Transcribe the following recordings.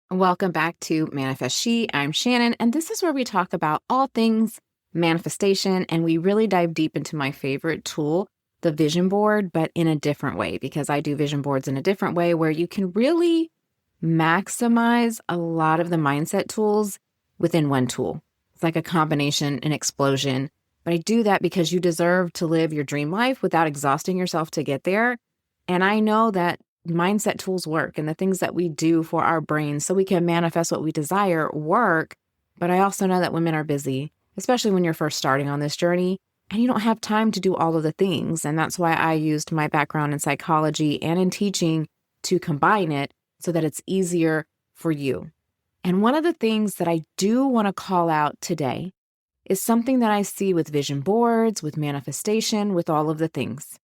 Welcome back to Manifest She. I'm Shannon, and this is where we talk about all things manifestation, and we really dive deep into my favorite tool, the vision board, but in a different way, because I do vision boards in a different way where you can really maximize a lot of the mindset tools within one tool. It's like a combination, an explosion. But I do that because you deserve to live your dream life without exhausting yourself to get there. And I know that mindset tools work and the things that we do for our brains so we can manifest what we desire work. But I also know that women are busy, especially when you're first starting on this journey and you don't have time to do all of the things. And that's why I used my background in psychology and in teaching to combine it so that it's easier for you. And one of the things that I do want to call out today is something that I see with vision boards, with manifestation, with all of the things.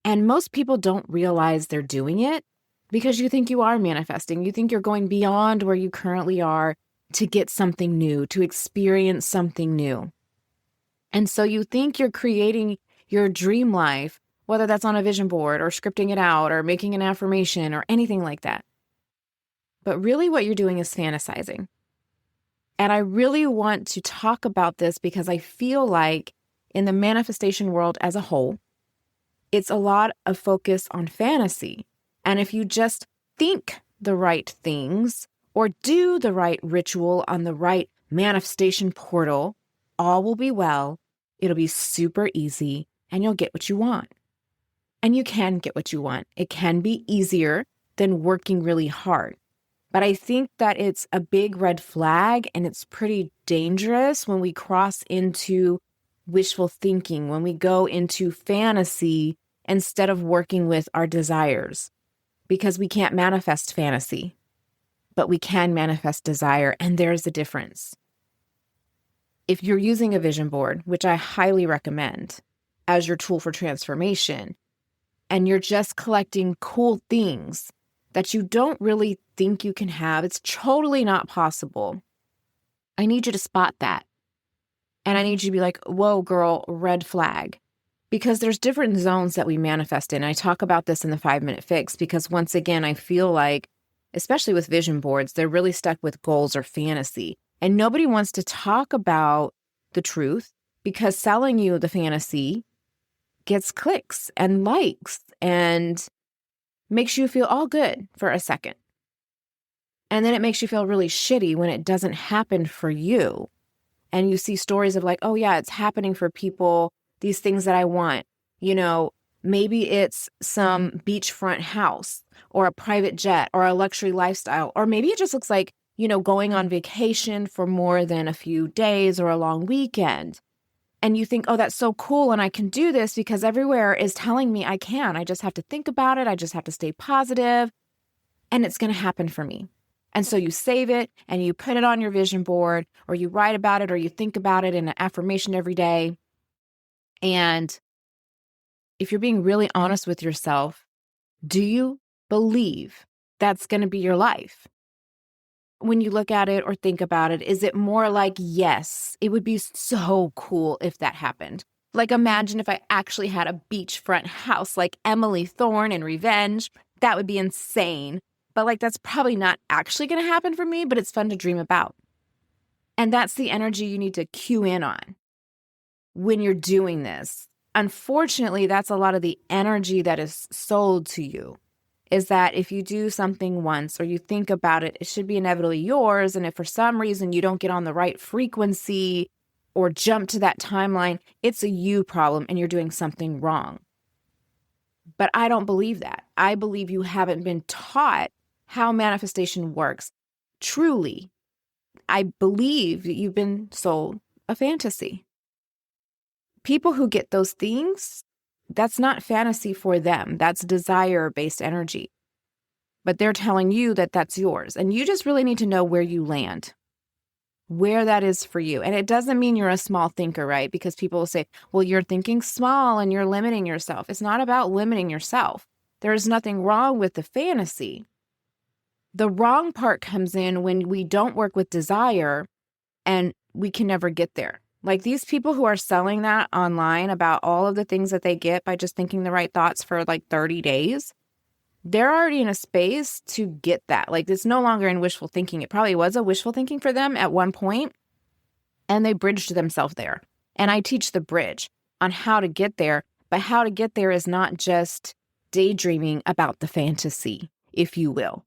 And most people don't realize they're doing it because you think you are manifesting. You think you're going beyond where you currently are to get something new, to experience something new. And so you think you're creating your dream life, whether that's on a vision board or scripting it out or making an affirmation or anything like that. But really what you're doing is fantasizing. And I really want to talk about this because I feel like in the manifestation world as a whole, it's a lot of focus on fantasy. And if you just think the right things or do the right ritual on the right manifestation portal, all will be well. It'll be super easy and you'll get what you want. And you can get what you want. It can be easier than working really hard. But I think that it's a big red flag and it's pretty dangerous when we cross into wishful thinking, when we go into fantasy instead of working with our desires, because we can't manifest fantasy, but we can manifest desire, and there's a difference. If you're using a vision board, which I highly recommend as your tool for transformation, and you're just collecting cool things that you don't really think you can have, it's totally not possible. I need you to spot that. And I need you to be like, whoa, girl, red flag. Because there's different zones that we manifest in. I talk about this in the 5-Minute Fix because once again, I feel like, especially with vision boards, they're really stuck with goals or fantasy. And nobody wants to talk about the truth because selling you the fantasy gets clicks and likes and makes you feel all good for a second. And then it makes you feel really shitty when it doesn't happen for you. And you see stories of like, oh yeah, it's happening for people, these things that I want. You know, maybe it's some beachfront house or a private jet or a luxury lifestyle. Or maybe it just looks like, you know, going on vacation for more than a few days or a long weekend. And you think, oh, that's so cool. And I can do this because everywhere is telling me I can. I just have to think about it. I just have to stay positive and it's going to happen for me. And so you save it and you put it on your vision board or you write about it or you think about it in an affirmation every day. And if you're being really honest with yourself, do you believe that's going to be your life? When you look at it or think about it, is it more like, yes, it would be so cool if that happened? Like imagine if I actually had a beachfront house like Emily Thorne in Revenge. That would be insane. But like, that's probably not actually going to happen for me, but it's fun to dream about. And that's the energy you need to cue in on when you're doing this. Unfortunately, that's a lot of the energy that is sold to you, is that if you do something once or you think about it, it should be inevitably yours. And if for some reason you don't get on the right frequency or jump to that timeline, it's a you problem and you're doing something wrong. But I don't believe that. I believe you haven't been taught how manifestation works. Truly, I believe that you've been sold a fantasy. People who get those things, that's not fantasy for them. That's desire-based energy. But they're telling you that that's yours. And you just really need to know where you land, where that is for you. And it doesn't mean you're a small thinker, right? Because people will say, well, you're thinking small and you're limiting yourself. It's not about limiting yourself. There is nothing wrong with the fantasy. The wrong part comes in when we don't work with desire and we can never get there. Like these people who are selling that online about all of the things that they get by just thinking the right thoughts for like 30 days, they're already in a space to get that. Like, it's no longer in wishful thinking. It probably was a wishful thinking for them at one point, and they bridged themselves there. And I teach the bridge on how to get there, but how to get there is not just daydreaming about the fantasy, if you will.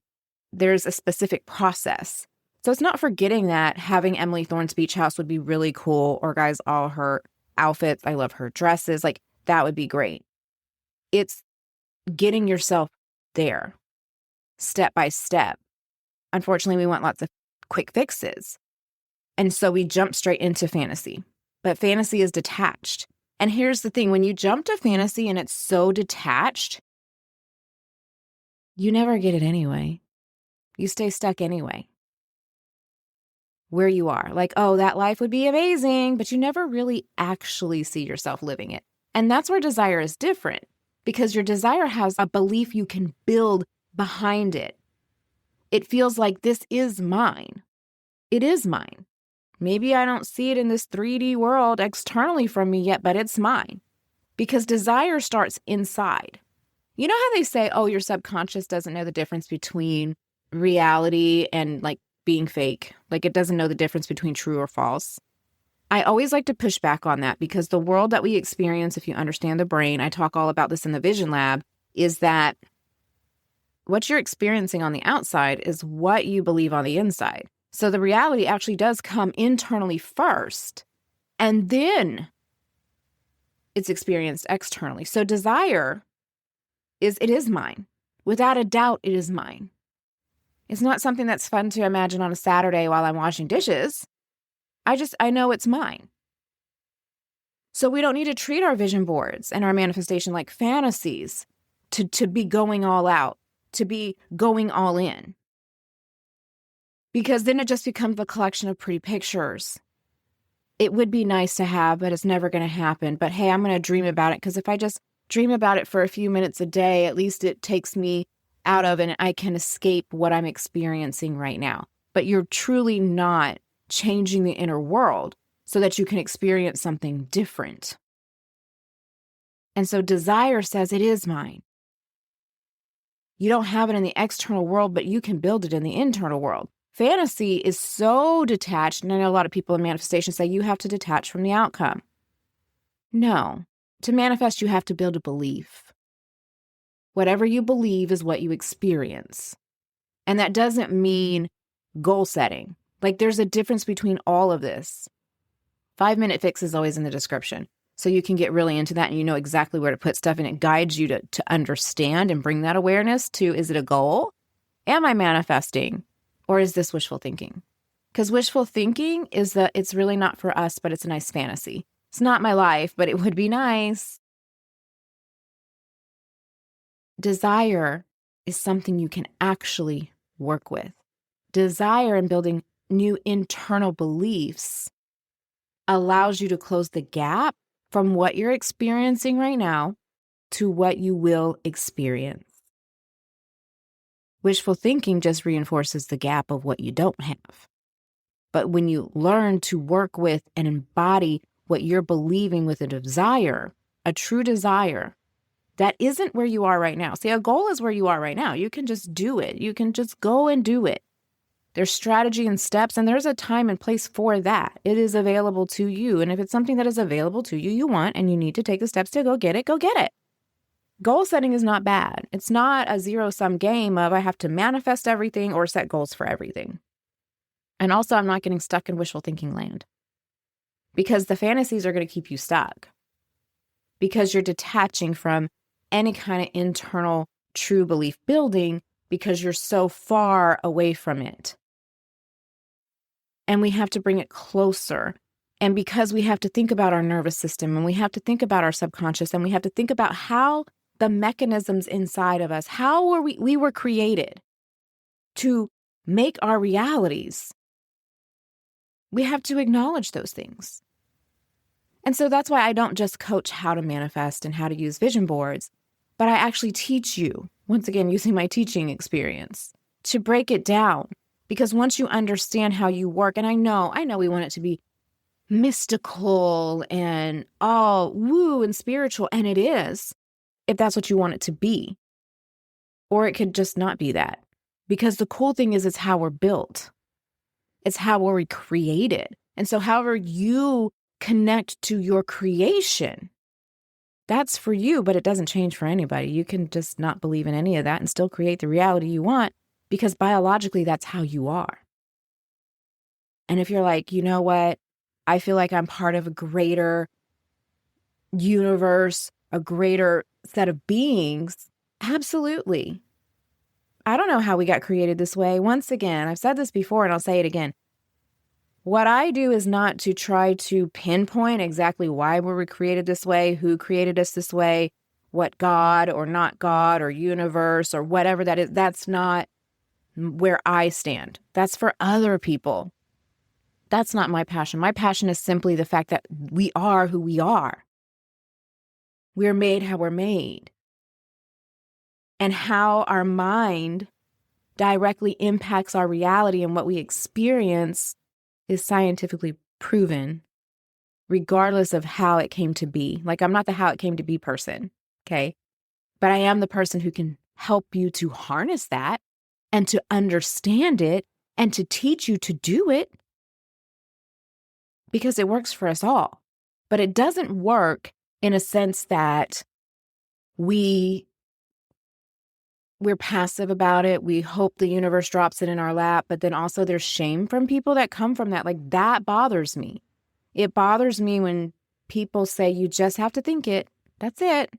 There's a specific process. So it's not forgetting that having Emily Thorne's beach house would be really cool, or guys, all her outfits. I love her dresses. Like, that would be great. It's getting yourself there step by step. Unfortunately, we want lots of quick fixes. And so we jump straight into fantasy. But fantasy is detached. And here's the thing, when you jump to fantasy and it's so detached, you never get it anyway. You stay stuck anyway. Where you are. Like, oh, that life would be amazing, but you never really actually see yourself living it. And that's where desire is different, because your desire has a belief you can build behind it. It feels like this is mine. It is mine. Maybe I don't see it in this 3D world externally from me yet, but it's mine. Because desire starts inside. You know how they say, oh, your subconscious doesn't know the difference between reality and like being fake. Like, it doesn't know the difference between true or false. I always like to push back on that, because the world that we experience, if you understand the brain, I talk all about this in the Vision Lab, is that what you're experiencing on the outside is what you believe on the inside. So the reality actually does come internally first, and then it's experienced externally. So desire it is mine. Without a doubt, it is mine. It's not something that's fun to imagine on a Saturday while I'm washing dishes. I know it's mine. So we don't need to treat our vision boards and our manifestation like fantasies to be going all out, to be going all in. Because then it just becomes a collection of pretty pictures. It would be nice to have, but it's never going to happen. But hey, I'm going to dream about it, because if I just dream about it for a few minutes a day, at least it takes me out of, and I can escape what I'm experiencing right now. But you're truly not changing the inner world so that you can experience something different. And so desire says it is mine. You don't have it in the external world, but you can build it in the internal world. Fantasy is so detached, and I know a lot of people in manifestation say you have to detach from the outcome. No. To manifest, you have to build a belief. Whatever you believe is what you experience. And that doesn't mean goal setting. Like, there's a difference between all of this. 5-minute fix is always in the description. So you can get really into that, and you know exactly where to put stuff, and it guides you to understand and bring that awareness to, is it a goal? Am I manifesting? Or is this wishful thinking? Because wishful thinking is that it's really not for us, but it's a nice fantasy. It's not my life, but it would be nice. Desire is something you can actually work with. Desire and building new internal beliefs allows you to close the gap from what you're experiencing right now to what you will experience. Wishful thinking just reinforces the gap of what you don't have. But when you learn to work with and embody what you're believing with a desire, a true desire, that isn't where you are right now. See, a goal is where you are right now. You can just do it. You can just go and do it. There's strategy and steps, and there's a time and place for that. It is available to you. And if it's something that is available to you, you want, and you need to take the steps to go get it, go get it. Goal setting is not bad. It's not a zero-sum game of I have to manifest everything or set goals for everything. And also, I'm not getting stuck in wishful thinking land, because the fantasies are going to keep you stuck, because you're detaching from any kind of internal true belief building because you're so far away from it. And we have to bring it closer. And because we have to think about our nervous system, and we have to think about our subconscious, and we have to think about how the mechanisms inside of us, how we were created to make our realities. We have to acknowledge those things. And so that's why I don't just coach how to manifest and how to use vision boards, but I actually teach you, once again, using my teaching experience, to break it down. Because once you understand how you work, and I know we want it to be mystical and all woo and spiritual, and it is, if that's what you want it to be. Or it could just not be that. Because the cool thing is, it's how we're built. It's how we're created. And so however you connect to your creation, that's for you, but it doesn't change for anybody. You can just not believe in any of that and still create the reality you want, because biologically, that's how you are. And if you're like, you know what, I feel like I'm part of a greater universe, a greater set of beings, absolutely. I don't know how we got created this way. Once again, I've said this before and I'll say it again. What I do is not to try to pinpoint exactly why we were created this way, who created us this way, what God or not God or universe or whatever that is. That's not where I stand. That's for other people. That's not my passion. My passion is simply the fact that we are who we are. We're made how we're made. And how our mind directly impacts our reality and what we experience is scientifically proven, regardless of how it came to be. Like, I'm not the how it came to be person, okay? But I am the person who can help you to harness that and to understand it and to teach you to do it, because it works for us all. But it doesn't work in a sense that we're passive about it. We hope the universe drops it in our lap, but then also there's shame from people that come from that. Like, that bothers me. It bothers me when people say you just have to think it. That's it.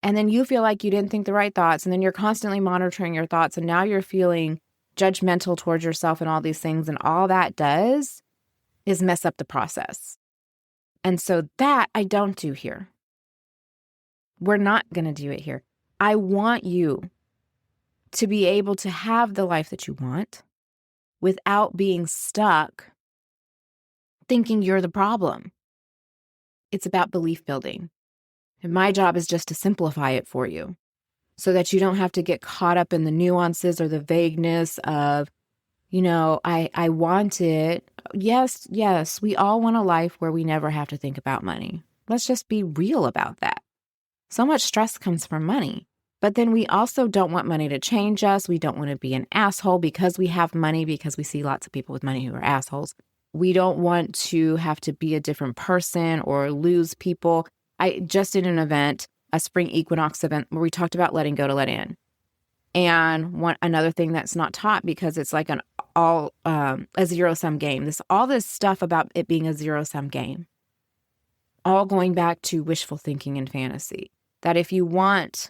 And then you feel like you didn't think the right thoughts, and then you're constantly monitoring your thoughts, and now you're feeling judgmental towards yourself and all these things, and all that does is mess up the process. And so that I don't do here. We're not going to do it here. I want you to be able to have the life that you want without being stuck thinking you're the problem. It's about belief building. And my job is just to simplify it for you so that you don't have to get caught up in the nuances or the vagueness of, I want it. Yes, we all want a life where we never have to think about money. Let's just be real about that. So much stress comes from money. But then we also don't want money to change us. We don't want to be an asshole because we have money, because we see lots of people with money who are assholes. We don't want to have to be a different person or lose people. I just did an event, a spring equinox event, where we talked about letting go to let in. And another thing that's not taught, because it's like a zero-sum game. All this stuff about it being a zero-sum game, all going back to wishful thinking and fantasy. That if you want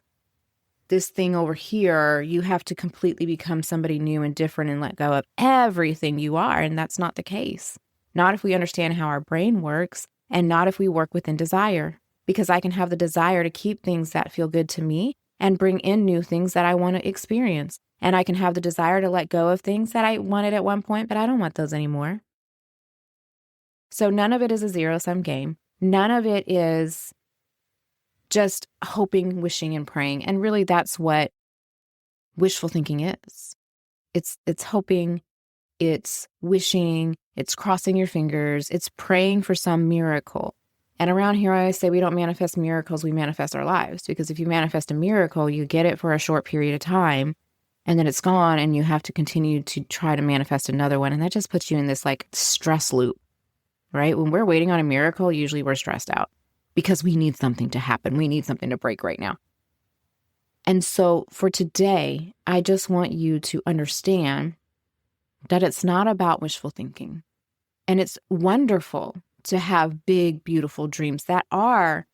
this thing over here, you have to completely become somebody new and different and let go of everything you are. And that's not the case. Not if we understand how our brain works, and not if we work within desire. Because I can have the desire to keep things that feel good to me and bring in new things that I want to experience. And I can have the desire to let go of things that I wanted at one point, but I don't want those anymore. So none of it is a zero-sum game. None of it is just hoping, wishing, and praying. And really, that's what wishful thinking is. It's hoping, it's wishing, it's crossing your fingers, it's praying for some miracle. And around here, I always say we don't manifest miracles, we manifest our lives. Because if you manifest a miracle, you get it for a short period of time, and then it's gone, and you have to continue to try to manifest another one. And that just puts you in this like stress loop, right? When we're waiting on a miracle, usually we're stressed out because we need something to happen. We need something to break right now. And so for today, I just want you to understand that it's not about wishful thinking. And it's wonderful to have big, beautiful dreams that are,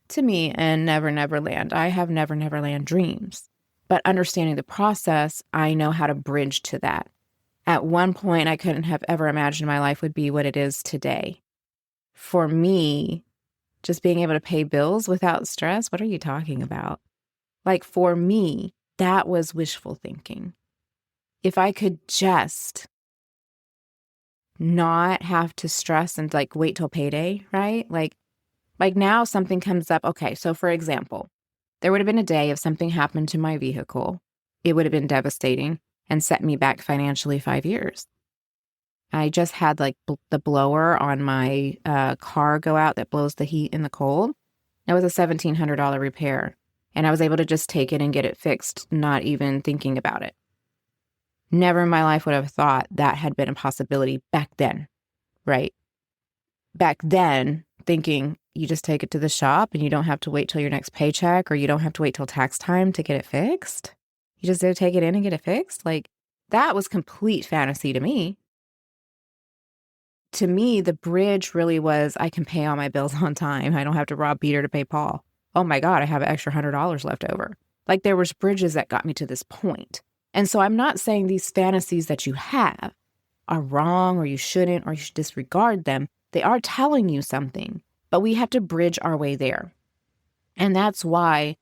to me, a never, never land. I have never, never land dreams. But understanding the process, I know how to bridge to that. At one point, I couldn't have ever imagined my life would be what it is today. For me, just being able to pay bills without stress, what are you talking about? Like, for me, that was wishful thinking. If I could just not have to stress and like wait till payday, right? Like now something comes up. Okay, so for example, there would have been a day if something happened to my vehicle, it would have been devastating and set me back financially 5 years. I just had like the blower on my car go out that blows the heat in the cold. That was a $1,700 repair. And I was able to just take it and get it fixed, not even thinking about it. Never in my life would have thought that had been a possibility back then, right? Back then, thinking you just take it to the shop and you don't have to wait till your next paycheck, or you don't have to wait till tax time to get it fixed. You just take it in and get it fixed. Like, that was complete fantasy to me. To me, the bridge really was, I can pay all my bills on time. I don't have to rob Peter to pay Paul. Oh my God, I have an extra $100 left over. Like, there was bridges that got me to this point. And so I'm not saying these fantasies that you have are wrong, or you shouldn't, or you should disregard them. They are telling you something, but we have to bridge our way there. And that's why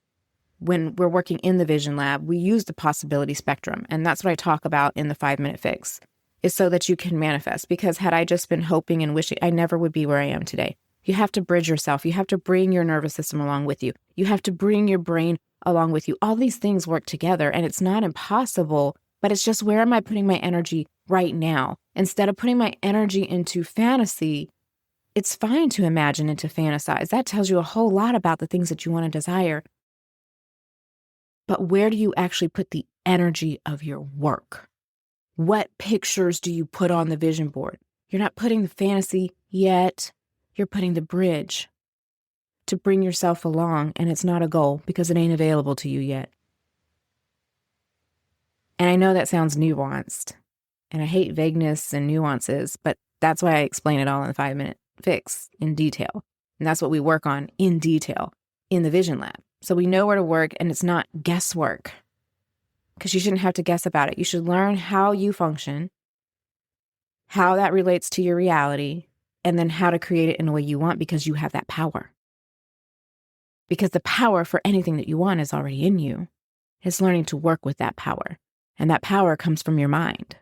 when we're working in the Vision Lab, we use the possibility spectrum. And that's what I talk about in the 5-minute fix, is so that you can manifest. Because had I just been hoping and wishing, I never would be where I am today. You have to bridge yourself. You have to bring your nervous system along with you. You have to bring your brain along with you. All these things work together, and it's not impossible, but it's just, where am I putting my energy right now? Instead of putting my energy into fantasy, it's fine to imagine and to fantasize. That tells you a whole lot about the things that you want to desire. But where do you actually put the energy of your work? What pictures do you put on the vision board? You're not putting the fantasy yet. You're putting the bridge to bring yourself along, and it's not a goal because it ain't available to you yet. And I know that sounds nuanced, and I hate vagueness and nuances, but that's why I explain it all in the 5-minute fix in detail. And that's what we work on in detail in the Vision Lab. So we know where to work, and it's not guesswork, because you shouldn't have to guess about it. You should learn how you function, how that relates to your reality, and then how to create it in a way you want, because you have that power. Because the power for anything that you want is already in you. It's learning to work with that power. And that power comes from your mind.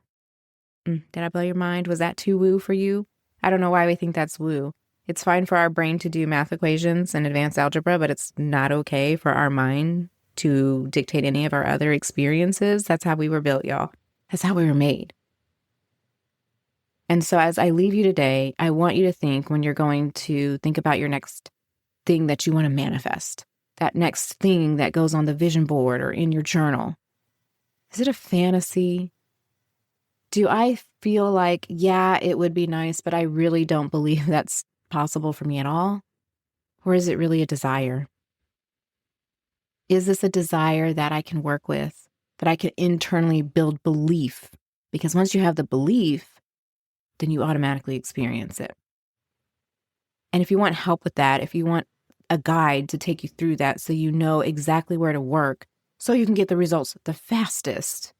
Did I blow your mind? Was that too woo for you? I don't know why we think that's woo. It's fine for our brain to do math equations and advanced algebra, but it's not okay for our mind to dictate any of our other experiences. That's how we were built, y'all. That's how we were made. And so as I leave you today, I want you to think, when you're going to think about your next thing that you want to manifest, that next thing that goes on the vision board or in your journal. Is it a fantasy? Do I feel like, yeah, it would be nice, but I really don't believe that's possible for me at all? Or is it really a desire? Is this a desire that I can work with, that I can internally build belief? Because once you have the belief, then you automatically experience it. And if you want help with that, if you want a guide to take you through that so you know exactly where to work, so you can get the results the fastest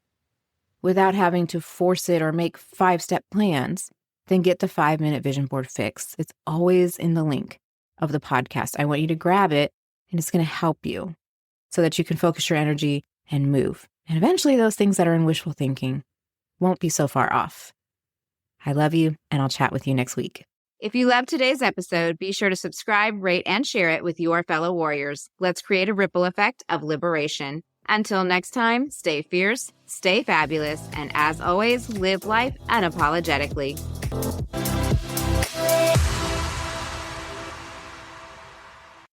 without having to force it or make 5-step plans, then get the 5-minute vision board fix. It's always in the link of the podcast. I want you to grab it, and it's going to help you so that you can focus your energy and move. And eventually those things that are in wishful thinking won't be so far off. I love you, and I'll chat with you next week. If you loved today's episode, be sure to subscribe, rate, and share it with your fellow warriors. Let's create a ripple effect of liberation. Until next time, stay fierce, stay fabulous, and as always, live life unapologetically.